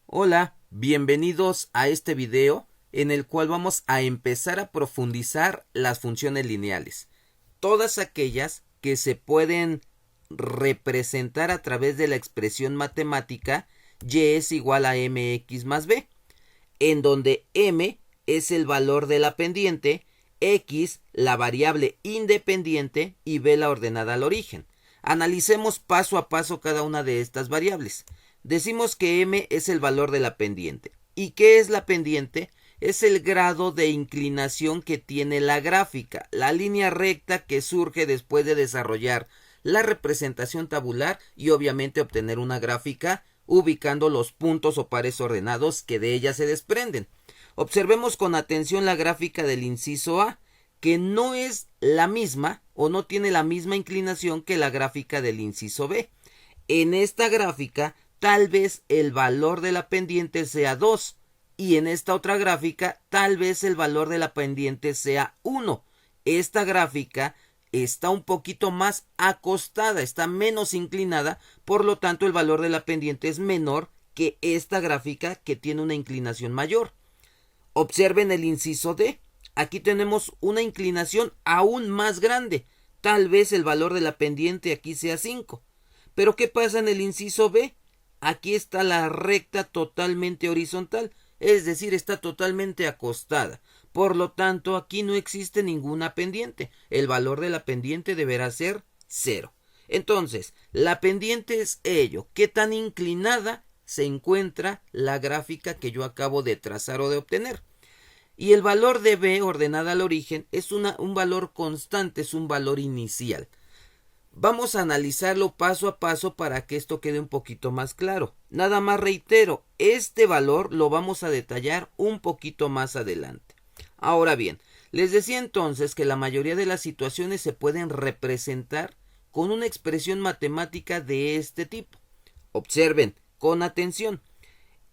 Hola, bienvenidos a este video en el cual vamos a empezar a profundizar las funciones lineales. Todas aquellas que se pueden representar a través de la expresión matemática y es igual a mx más b, en donde m es el valor de la pendiente, x la variable independiente y b la ordenada al origen. Analicemos paso a paso cada una de estas variables. Decimos que m es el valor de la pendiente. ¿Y qué es la pendiente? Es el grado de inclinación que tiene la gráfica, la línea recta que surge después de desarrollar la representación tabular y obviamente obtener una gráfica ubicando los puntos o pares ordenados que de ella se desprenden. Observemos con atención la gráfica del inciso A, que no es la misma o no tiene la misma inclinación que la gráfica del inciso B. En esta gráfica tal vez el valor de la pendiente sea 2 y en esta otra gráfica tal vez el valor de la pendiente sea 1. Esta gráfica está un poquito más acostada, está menos inclinada, por lo tanto el valor de la pendiente es menor que esta gráfica que tiene una inclinación mayor. Observen el inciso D. Aquí tenemos una inclinación aún más grande. Tal vez el valor de la pendiente aquí sea 5. Pero ¿qué pasa en el inciso B? Aquí está la recta totalmente horizontal, es decir, está totalmente acostada. Por lo tanto, aquí no existe ninguna pendiente. El valor de la pendiente deberá ser 0. Entonces, la pendiente es ello. ¿Qué tan inclinada se encuentra la gráfica que yo acabo de trazar o de obtener? Y el valor de B ordenada al origen es un valor constante, es un valor inicial. Vamos a analizarlo paso a paso para que esto quede un poquito más claro. Nada más reitero, este valor lo vamos a detallar un poquito más adelante. Ahora bien, les decía entonces que la mayoría de las situaciones se pueden representar con una expresión matemática de este tipo. Observen con atención.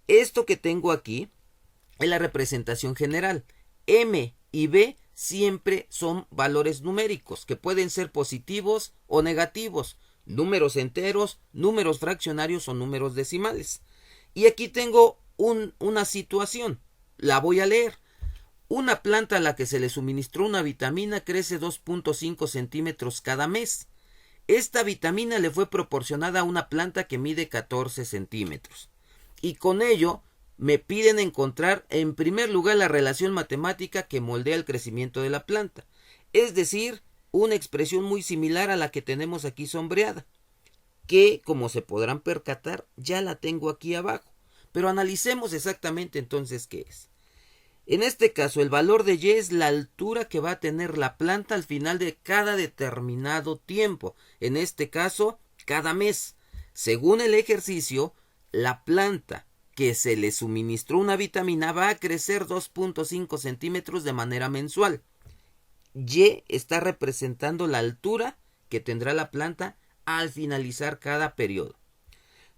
Esto que tengo aquí es la representación general. M y B siempre son valores numéricos que pueden ser positivos o negativos, números enteros, números fraccionarios o números decimales. Y aquí tengo una situación, la voy a leer. Una planta a la que se le suministró una vitamina crece 2.5 centímetros cada mes. Esta vitamina le fue proporcionada a una planta que mide 14 centímetros. Y con ello me piden encontrar en primer lugar la relación matemática que moldea el crecimiento de la planta, es decir, una expresión muy similar a la que tenemos aquí sombreada, que como se podrán percatar ya la tengo aquí abajo, pero analicemos exactamente entonces qué es. En este caso el valor de Y es la altura que va a tener la planta al final de cada determinado tiempo, en este caso cada mes. Según el ejercicio, la planta que se le suministró una vitamina va a crecer 2.5 centímetros de manera mensual. Y está representando la altura que tendrá la planta al finalizar cada periodo.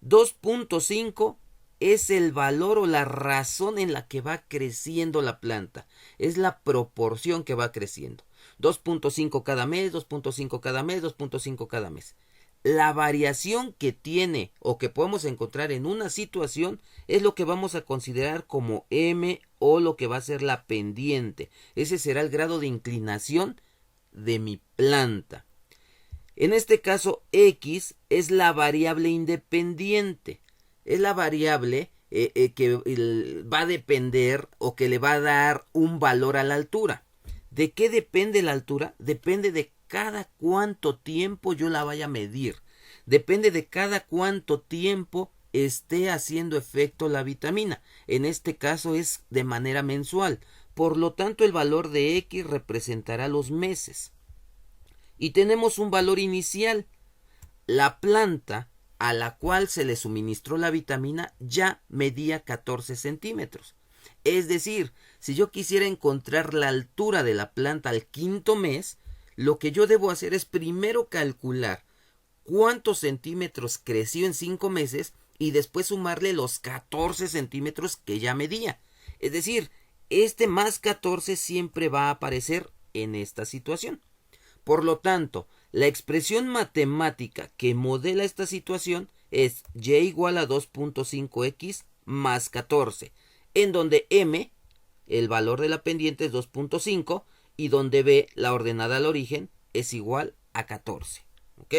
2.5 es el valor o la razón en la que va creciendo la planta. Es la proporción que va creciendo. 2.5 cada mes, 2.5 cada mes, 2.5 cada mes. La variación que tiene o que podemos encontrar en una situación es lo que vamos a considerar como M o lo que va a ser la pendiente. Ese será el grado de inclinación de mi planta. En este caso, X es la variable independiente. Es la variable que va a depender o que le va a dar un valor a la altura. ¿De qué depende la altura? Depende de cada cuánto tiempo yo la vaya a medir. Depende de cada cuánto tiempo esté haciendo efecto la vitamina. En este caso es de manera mensual. Por lo tanto, el valor de X representará los meses. Y tenemos un valor inicial. La planta a la cual se le suministró la vitamina ya medía 14 centímetros. Es decir, si yo quisiera encontrar la altura de la planta al quinto mes, lo que yo debo hacer es primero calcular cuántos centímetros creció en 5 meses y después sumarle los 14 centímetros que ya medía. Es decir, este más 14 siempre va a aparecer en esta situación. Por lo tanto, la expresión matemática que modela esta situación es y igual a 2.5x más 14, en donde M, el valor de la pendiente es 2.5 y donde B, la ordenada al origen, es igual a 14. ¿Ok?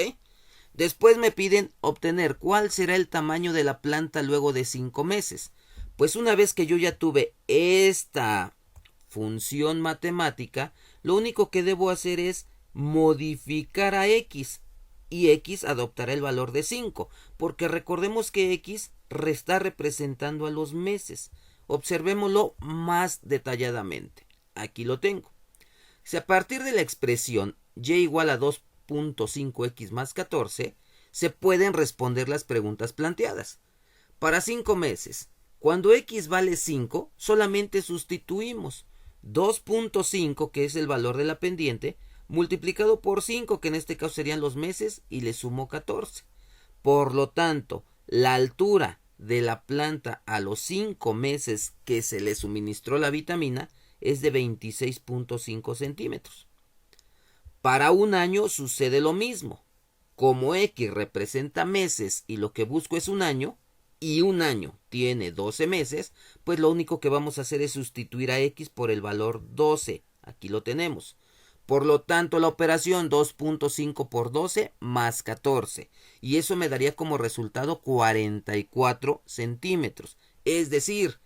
Después me piden obtener cuál será el tamaño de la planta luego de 5 meses. Pues una vez que yo ya tuve esta función matemática, lo único que debo hacer es modificar a X y X adoptará el valor de 5, porque recordemos que X está representando a los meses. Observémoslo más detalladamente. Aquí lo tengo. Si a partir de la expresión y igual a 2.5x más 14, se pueden responder las preguntas planteadas. Para 5 meses, cuando x vale 5, solamente sustituimos 2.5, que es el valor de la pendiente, multiplicado por 5, que en este caso serían los meses, y le sumo 14. Por lo tanto, la altura de la planta a los 5 meses que se le suministró la vitamina es de 26.5 centímetros. Para un año sucede lo mismo. Como X representa meses y lo que busco es un año, y un año tiene 12 meses, pues lo único que vamos a hacer es sustituir a X por el valor 12. Aquí lo tenemos. Por lo tanto, la operación 2.5 por 12 más 14. Y eso me daría como resultado 44 centímetros. Es decir,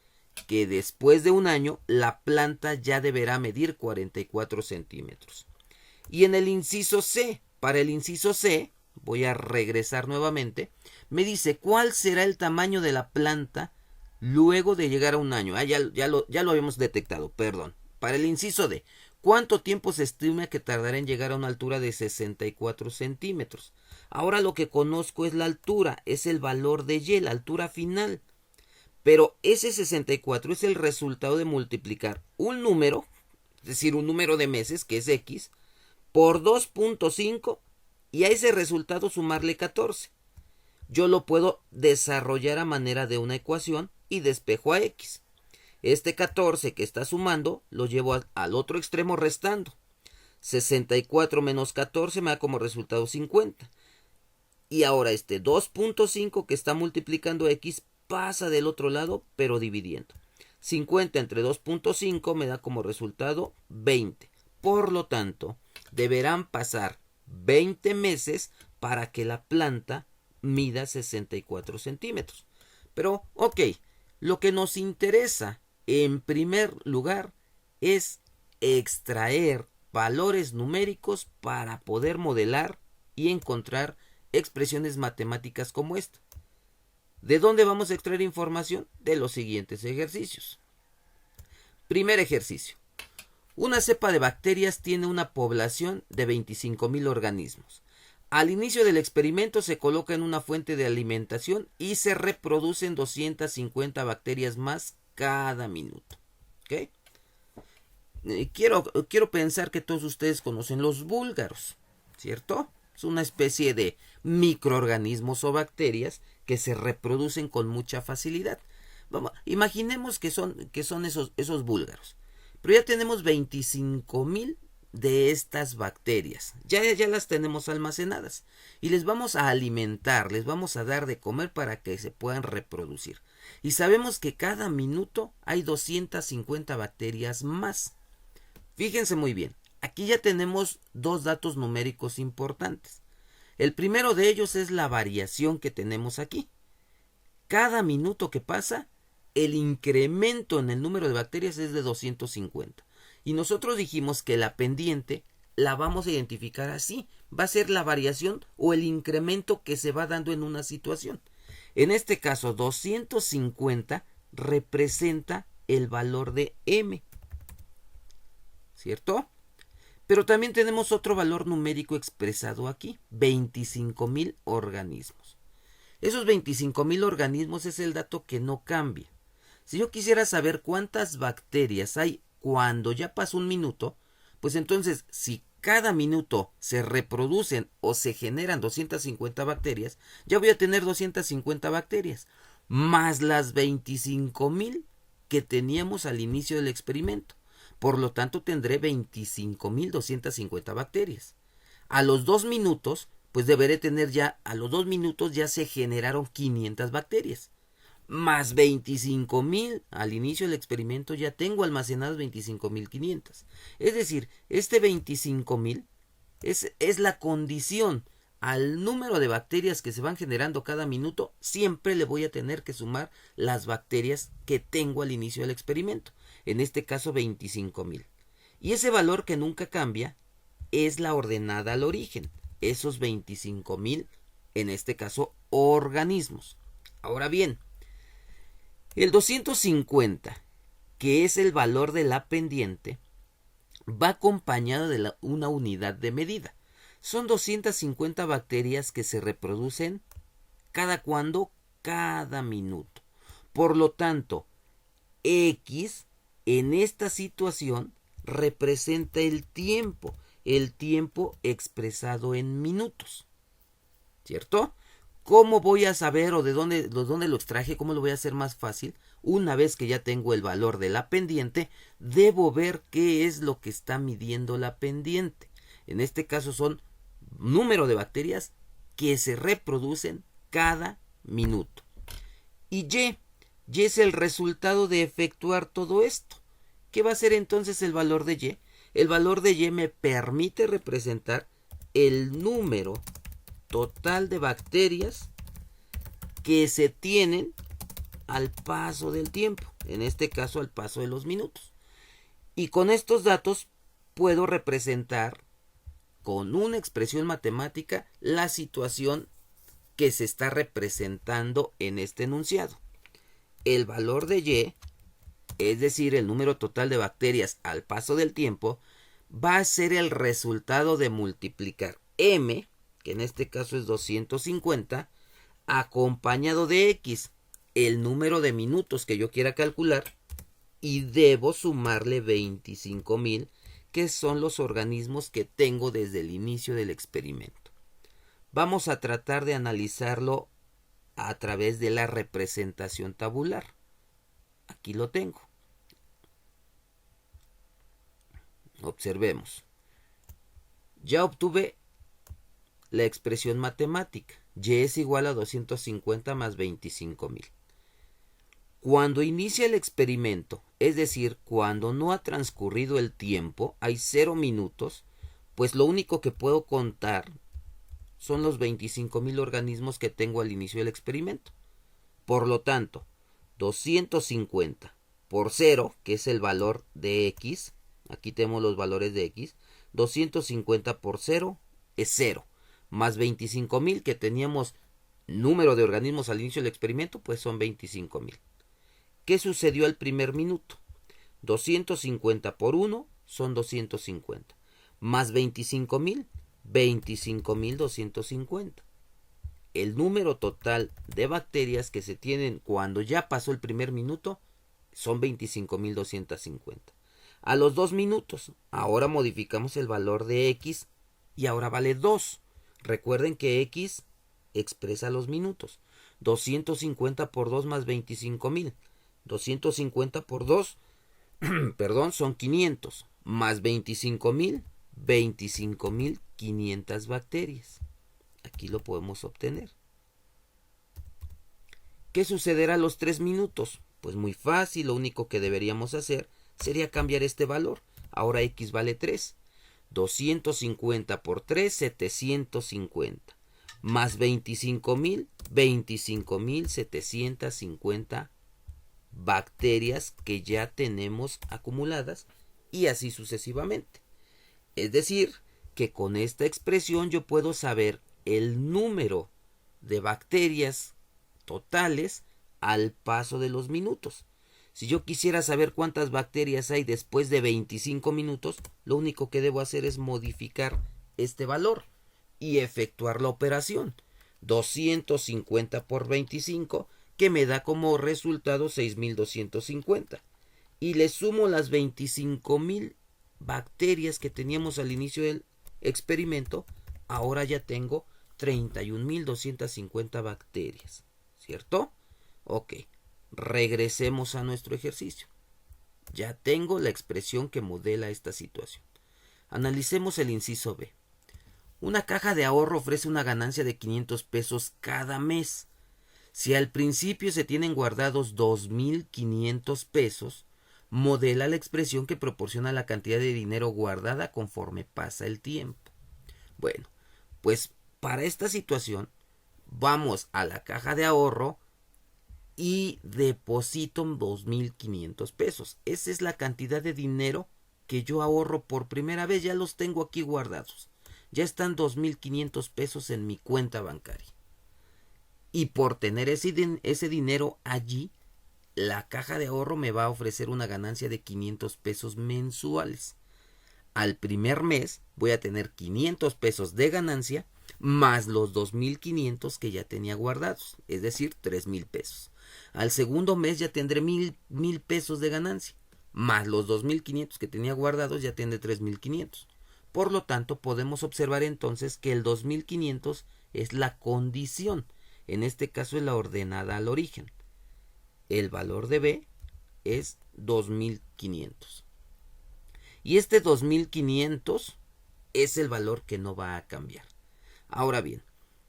que después de un año la planta ya deberá medir 44 centímetros. Y en el inciso C, para el inciso C, voy a regresar nuevamente, me dice cuál será el tamaño de la planta luego de llegar a un año. Ya lo habíamos detectado, perdón. Para el inciso D, ¿cuánto tiempo se estima que tardará en llegar a una altura de 64 centímetros? Ahora lo que conozco es la altura, es el valor de Y, la altura final. Pero ese 64 es el resultado de multiplicar un número, es decir, un número de meses, que es X, por 2.5 y a ese resultado sumarle 14. Yo lo puedo desarrollar a manera de una ecuación y despejo a X. Este 14 que está sumando lo llevo al otro extremo restando. 64 menos 14 me da como resultado 50. Y ahora este 2.5 que está multiplicando X pasa del otro lado, pero dividiendo. 50 entre 2.5 me da como resultado 20. Por lo tanto, deberán pasar 20 meses para que la planta mida 64 centímetros. Pero, ok, lo que nos interesa en primer lugar es extraer valores numéricos para poder modelar y encontrar expresiones matemáticas como esta. ¿De dónde vamos a extraer información? De los siguientes ejercicios. Primer ejercicio. Una cepa de bacterias tiene una población de 25.000 organismos. Al inicio del experimento se coloca en una fuente de alimentación y se reproducen 250 bacterias más cada minuto. ¿Okay? Quiero pensar que todos ustedes conocen los búlgaros, ¿cierto? Es una especie de microorganismos o bacterias que se reproducen con mucha facilidad. Imaginemos que son esos búlgaros. Pero ya tenemos 25.000 de estas bacterias. Ya las tenemos almacenadas. Y les vamos a alimentar, les vamos a dar de comer para que se puedan reproducir. Y sabemos que cada minuto hay 250 bacterias más. Fíjense muy bien. Aquí ya tenemos dos datos numéricos importantes. El primero de ellos es la variación que tenemos aquí. Cada minuto que pasa, el incremento en el número de bacterias es de 250. Y nosotros dijimos que la pendiente la vamos a identificar así. Va a ser la variación o el incremento que se va dando en una situación. En este caso, 250 representa el valor de M. ¿Cierto? Pero también tenemos otro valor numérico expresado aquí, 25.000 organismos. Esos 25.000 organismos es el dato que no cambia. Si yo quisiera saber cuántas bacterias hay cuando ya pasó un minuto, pues entonces si cada minuto se reproducen o se generan 250 bacterias, ya voy a tener 250 bacterias, más las 25.000 que teníamos al inicio del experimento. Por lo tanto, tendré 25.250 bacterias. A los 2 minutos, pues deberé tener ya, a los 2 minutos ya se generaron 500 bacterias. más 25,000. Al inicio del experimento ya tengo almacenadas 25,500. Es decir, este 25,000 es la condición. Al número de bacterias que se van generando cada minuto, siempre le voy a tener que sumar las bacterias que tengo al inicio del experimento. En este caso 25,000. Y ese valor que nunca cambia es la ordenada al origen. Esos 25,000, en este caso, organismos. Ahora bien, el 250, que es el valor de la pendiente, va acompañado de una unidad de medida. Son 250 bacterias que se reproducen cada minuto. Por lo tanto, X en esta situación representa el tiempo expresado en minutos. ¿Cierto? ¿Cómo voy a saber o de dónde lo extraje? ¿Cómo lo voy a hacer más fácil? Una vez que ya tengo el valor de la pendiente, debo ver qué es lo que está midiendo la pendiente. En este caso son número de bacterias que se reproducen cada minuto. Y Y es el resultado de efectuar todo esto. ¿Qué va a ser entonces el valor de Y? El valor de Y me permite representar el número total de bacterias que se tienen al paso del tiempo, en este caso al paso de los minutos. Y con estos datos puedo representar con una expresión matemática la situación que se está representando en este enunciado. El valor de Y, es decir, el número total de bacterias al paso del tiempo, va a ser el resultado de multiplicar M, que en este caso es 250, acompañado de X, el número de minutos que yo quiera calcular, y debo sumarle 25,000, que son los organismos que tengo desde el inicio del experimento. Vamos a tratar de analizarlo a través de la representación tabular. Aquí lo tengo. Observemos. Ya obtuve la expresión matemática. Y es igual a 250 más 25,000. Cuando inicia el experimento, es decir, cuando no ha transcurrido el tiempo, hay 0 minutos, pues lo único que puedo contar son los 25,000 organismos que tengo al inicio del experimento. Por lo tanto, 250 por 0, que es el valor de X, aquí tenemos los valores de X, 250 por 0 es 0, más 25,000 que teníamos número de organismos al inicio del experimento, pues son 25,000. ¿Qué sucedió al primer minuto? 250 por 1 son 250, más 25,000, 25,250. El número total de bacterias que se tienen cuando ya pasó el primer minuto son 25,250. A los 2 minutos, ahora modificamos el valor de X y ahora vale 2. Recuerden que X expresa los minutos. 250 por 2 más 25,000. 250 por 2, perdón, son 500. Más 25,000, 25,500 bacterias. Aquí lo podemos obtener. ¿Qué sucederá a los 3 minutos? Pues muy fácil, lo único que deberíamos hacer sería cambiar este valor. Ahora X vale 3. 250 por 3, 750. Más 25,000, 25,750 bacterias que ya tenemos acumuladas y así sucesivamente. Es decir, que con esta expresión yo puedo saber el número de bacterias totales al paso de los minutos. Si yo quisiera saber cuántas bacterias hay después de 25 minutos, lo único que debo hacer es modificar este valor y efectuar la operación. 250 por 25, que me da como resultado 6,250. Y le sumo las 25,000 bacterias que teníamos al inicio del experimento. Ahora ya tengo 31,250 bacterias. ¿Cierto? Ok. Regresemos a nuestro ejercicio. Ya tengo la expresión que modela esta situación. Analicemos el inciso B. Una caja de ahorro ofrece una ganancia de 500 pesos cada mes. Si al principio se tienen guardados 2.500 pesos, modela la expresión que proporciona la cantidad de dinero guardada conforme pasa el tiempo. Bueno, pues para esta situación vamos a la caja de ahorro y deposito 2.500 pesos. Esa es la cantidad de dinero que yo ahorro por primera vez. Ya los tengo aquí guardados. Ya están 2.500 pesos en mi cuenta bancaria. Y por tener ese dinero allí, la caja de ahorro me va a ofrecer una ganancia de 500 pesos mensuales. Al primer mes voy a tener 500 pesos de ganancia más los 2.500 que ya tenía guardados, es decir, 3.000 pesos. Al segundo mes ya tendré 1.000 pesos de ganancia, más los 2.500 que tenía guardados ya tendré 3.500. Por lo tanto, podemos observar entonces que el 2.500 es la condición, en este caso es la ordenada al origen. El valor de B es 2.500. Y este 2.500 es el valor que no va a cambiar. Ahora bien,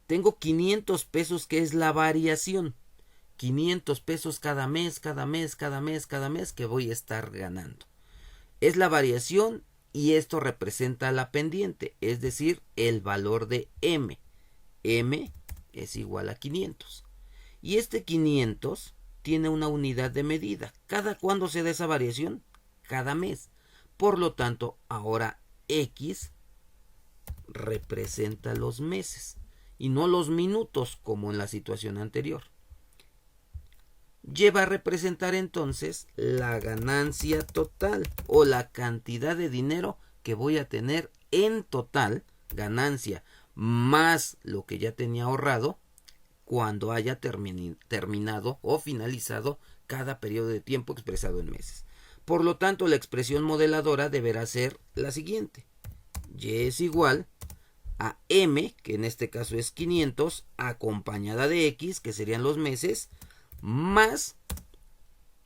tengo 500 pesos que es la variación. 500 pesos cada mes que voy a estar ganando. Es la variación y esto representa la pendiente, es decir, el valor de M. M es igual a 500. Y este 500 tiene una unidad de medida. ¿Cada cuándo se da esa variación? Cada mes. Por lo tanto, ahora X representa los meses y no los minutos como en la situación anterior. Y va a representar entonces la ganancia total o la cantidad de dinero que voy a tener en total, ganancia más lo que ya tenía ahorrado cuando haya terminado o finalizado cada periodo de tiempo expresado en meses. Por lo tanto, la expresión modeladora deberá ser la siguiente. Y es igual a M, que en este caso es 500, acompañada de X, que serían los meses, más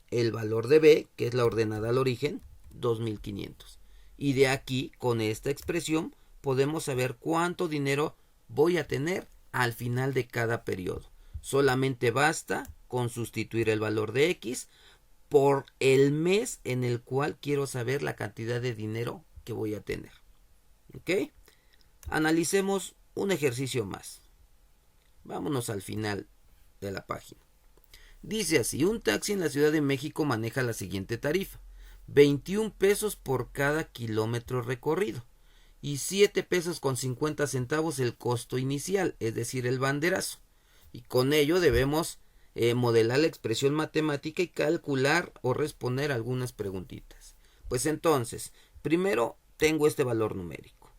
el valor de B, que es la ordenada al origen, 2.500. Y de aquí, con esta expresión, podemos saber cuánto dinero voy a tener al final de cada periodo. Solamente basta con sustituir el valor de X por el mes en el cual quiero saber la cantidad de dinero que voy a tener. ¿Ok? Analicemos un ejercicio más. Vámonos al final de la página. Dice así, un taxi en la Ciudad de México maneja la siguiente tarifa. 21 pesos por cada kilómetro recorrido. Y 7 pesos con 50 centavos el costo inicial, es decir, el banderazo. Y con ello debemos modelar la expresión matemática y calcular o responder algunas preguntitas. Pues entonces, primero tengo este valor numérico.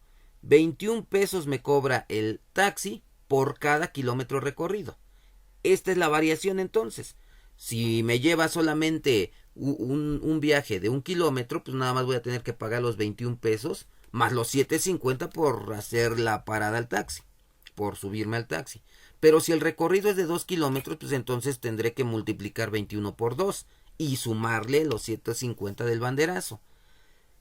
21 pesos me cobra el taxi por cada kilómetro recorrido. Esta es la variación entonces. Si me lleva solamente un viaje de 1 kilómetro, pues nada más voy a tener que pagar los 21 pesos más los 7.50 por hacer la parada al taxi, por subirme al taxi. Pero si el recorrido es de 2 kilómetros, pues entonces tendré que multiplicar 21 por 2 y sumarle los 7.50 del banderazo.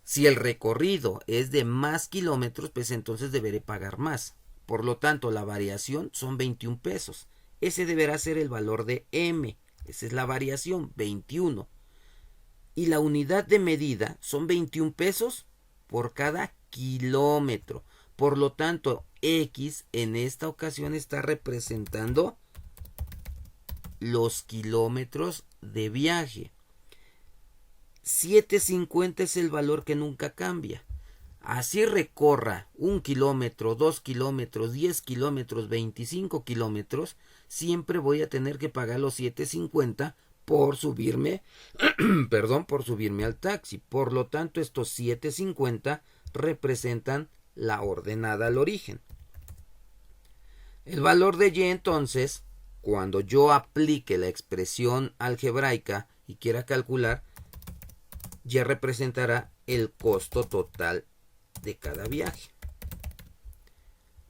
Si el recorrido es de más kilómetros, pues entonces deberé pagar más. Por lo tanto, la variación son 21 pesos. Ese deberá ser el valor de M. Esa es la variación, 21. Y la unidad de medida son 21 pesos por cada kilómetro. Por lo tanto, X en esta ocasión está representando los kilómetros de viaje. 7.50 es el valor que nunca cambia. Así recorra 1 kilómetro, 2 kilómetros, 10 kilómetros, 25 kilómetros, siempre voy a tener que pagar los 7.50 por subirme, por subirme al taxi. Por lo tanto, estos 7.50 representan la ordenada al origen. El valor de Y entonces, cuando yo aplique la expresión algebraica y quiera calcular, Y representará el costo total de cada viaje.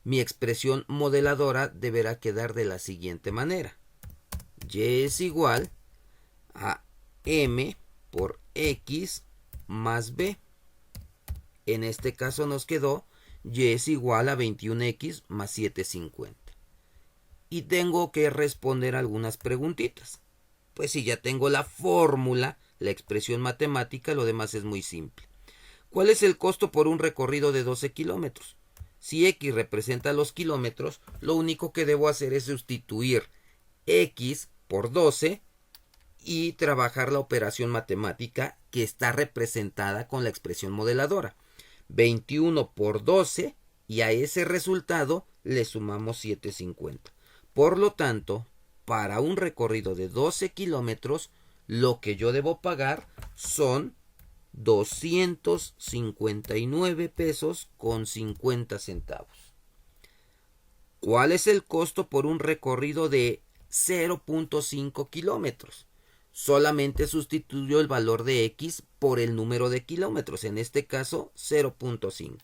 Mi expresión modeladora deberá quedar de la siguiente manera. Y es igual a M por X más B. En este caso nos quedó Y es igual a 21X más 750. y tengo que responder algunas preguntitas. Pues si ya tengo la fórmula, la expresión matemática, lo demás es muy simple. ¿Cuál es el costo por un recorrido de 12 kilómetros? Si X representa los kilómetros, lo único que debo hacer es sustituir X por 12 y trabajar la operación matemática que está representada con la expresión modeladora. 21 por 12 y a ese resultado le sumamos 750. Por lo tanto, para un recorrido de 12 kilómetros, lo que yo debo pagar son 259 pesos con 50 centavos. ¿Cuál es el costo por un recorrido de 0.5 kilómetros? Solamente sustituyo el valor de X por el número de kilómetros, en este caso 0.5.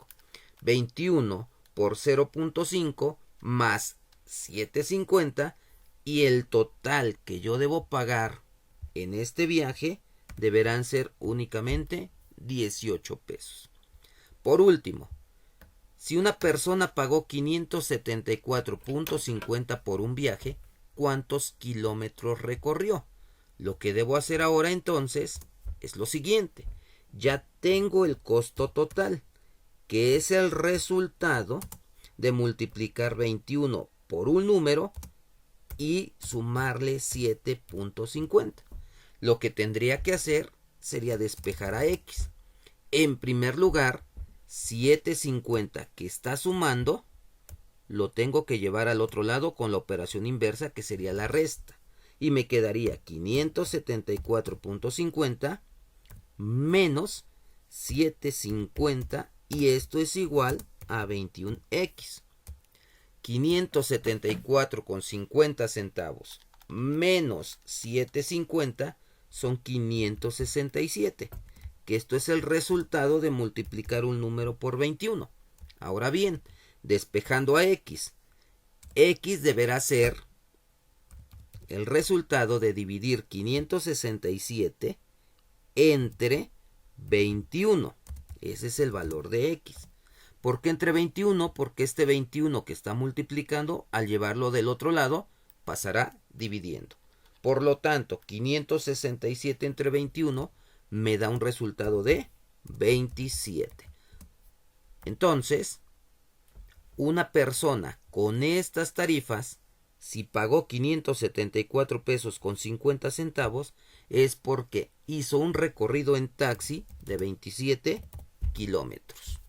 21 por 0.5 más 750 y el total que yo debo pagar en este viaje deberán ser únicamente 18 pesos. Por último, si una persona pagó 574.50 por un viaje, ¿cuántos kilómetros recorrió? Lo que debo hacer ahora entonces es lo siguiente. Ya tengo el costo total, que es el resultado de multiplicar 21 por un número y sumarle 7.50. Lo que tendría que hacer sería despejar a X. En primer lugar, 750 que está sumando, lo tengo que llevar al otro lado con la operación inversa, que sería la resta. Y me quedaría 574.50 menos 750 y esto es igual a 21x. 574.50 centavos menos 750 son 567, que esto es el resultado de multiplicar un número por 21. Ahora bien, despejando a X, X deberá ser el resultado de dividir 567 entre 21. Ese es el valor de X. ¿Por qué entre 21? Porque este 21 que está multiplicando, al llevarlo del otro lado, pasará dividiendo. Por lo tanto, 567 entre 21 me da un resultado de 27. Entonces, una persona con estas tarifas, si pagó 574 pesos con 50 centavos, es porque hizo un recorrido en taxi de 27 kilómetros.